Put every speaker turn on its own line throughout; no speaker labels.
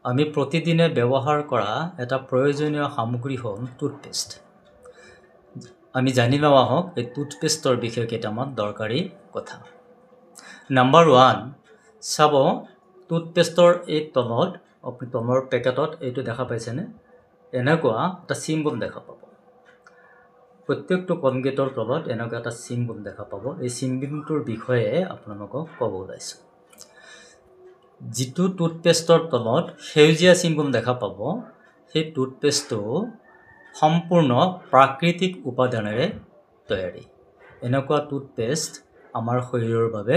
আমি প্ৰতিদিনে ব্যৱহাৰ কৰা এটা প্ৰয়োজনীয় সামগ্ৰী হ'ল টুথপেষ্ট। আমি জানি লওঁ আহক এই টুথপেষ্টৰ বিষয়ে কেইটামান দৰকাৰী কথা। নাম্বাৰ 1 চাব টুথপেষ্টৰ এই তলত আপুনি তলৰ পেকেটত এইটো দেখা পাইছেনে? এনেকুৱা এটা চিম্বল দেখা পাব। প্ৰত্যেকটো কলগেটৰ তলত এনেকুৱা এটা চিম্বল দেখা পাব। এই চিম্বলটোৰ বিষয়ে আপোনালোকক ক'ব ওলাইছোঁ। যিটো টুথপেষ্টৰ তলত সেউজীয়া চিম্বল দেখা পাব, সেই টুথপেষ্টটো সম্পূৰ্ণ প্ৰাকৃতিক উপাদানেৰে তৈয়াৰী। এনেকুৱা টুথপেষ্ট আমাৰ শৰীৰৰ বাবে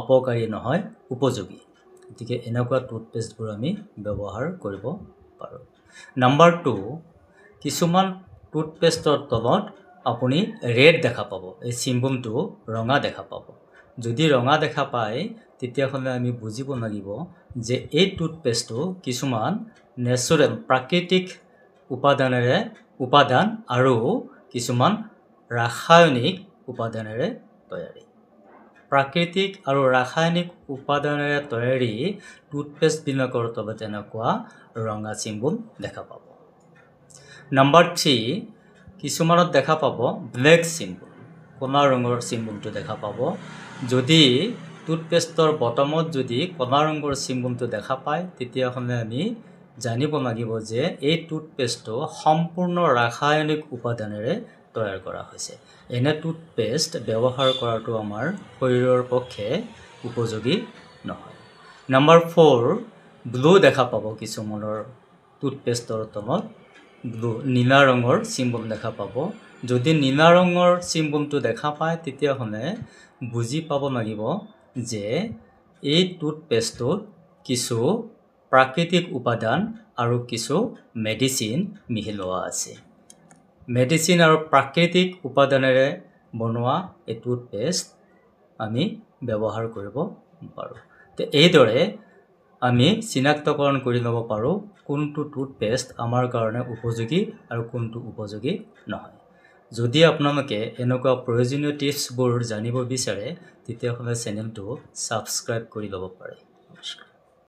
অপকাৰী নহয়, উপযোগী। গতিকে এনেকুৱা টুথপেষ্টবোৰ আমি ব্যৱহাৰ কৰিব পাৰোঁ। নাম্বাৰ 2 কিছুমান টুথপেষ্টৰ তলত আপুনি ৰেড দেখা পাব। এই চিম্বলটো ৰঙা দেখা পাব। যদি ৰঙা দেখা পায় তেতিয়াহ'লে আমি বুজিব লাগিব যে এই টুথপেষ্টটো কিছুমান নেচাৰেল প্ৰাকৃতিক উপাদান আৰু কিছুমান ৰাসায়নিক উপাদানেৰে তৈয়াৰী। প্ৰাকৃতিক আৰু ৰাসায়নিক উপাদানেৰে তৈয়াৰী টুথপেষ্টবিলাকৰ তলত এনেকুৱা ৰঙা চিম্বল দেখা পাব। নাম্বাৰ 3 কিছুমানত দেখা পাব ব্লেক চিম্বল, কলা ৰঙৰ চিম্বলটো দেখা পাব। যদি টুথপেষ্টৰ বটমত যদি কলা ৰঙৰ চিম্বলটো দেখা পায় তেতিয়াহ'লে আমি জানিব লাগিব যে এই টুথপেষ্টটো সম্পূৰ্ণ ৰাসায়নিক উপাদানেৰে তৈয়াৰ কৰা হৈছে। এনে টুথপেষ্ট ব্যৱহাৰ কৰাটো আমাৰ শৰীৰৰ পক্ষে উপযোগী নহয়। নাম্বাৰ 4 ব্লু দেখা পাব। কিছুমানৰ টুথপেষ্টৰ তলত ব্লু নীলা ৰঙৰ চিম্বল দেখা পাব। যদি নীলা ৰঙৰ চিম্বলটো দেখা পায় তেতিয়াহ'লে বুজি পাব লাগিব যে এই টুথপেষ্টটোত কিছু প্ৰাকৃতিক উপাদান আৰু কিছু মেডিচিন মিহলোৱা আছে। মেডিচিন আৰু প্ৰাকৃতিক উপাদানেৰে বনোৱা এই টুথপেষ্ট আমি ব্যৱহাৰ কৰিব পাৰোঁ। এইদৰে আমি চিনাক্তকৰণ কৰি ল'ব পাৰোঁ কোনটো টুথপেষ্ট আমাৰ কাৰণে উপযোগী আৰু কোনটো উপযোগী নহয়। যদি আপোনালোকে এনেকুৱা প্ৰয়োজনীয় টিপছবোৰ জানিব বিচাৰে তেতিয়াহ'লে চেনেলটো ছাবস্ক্ৰাইব কৰি ল'ব পাৰে। নমস্কাৰ।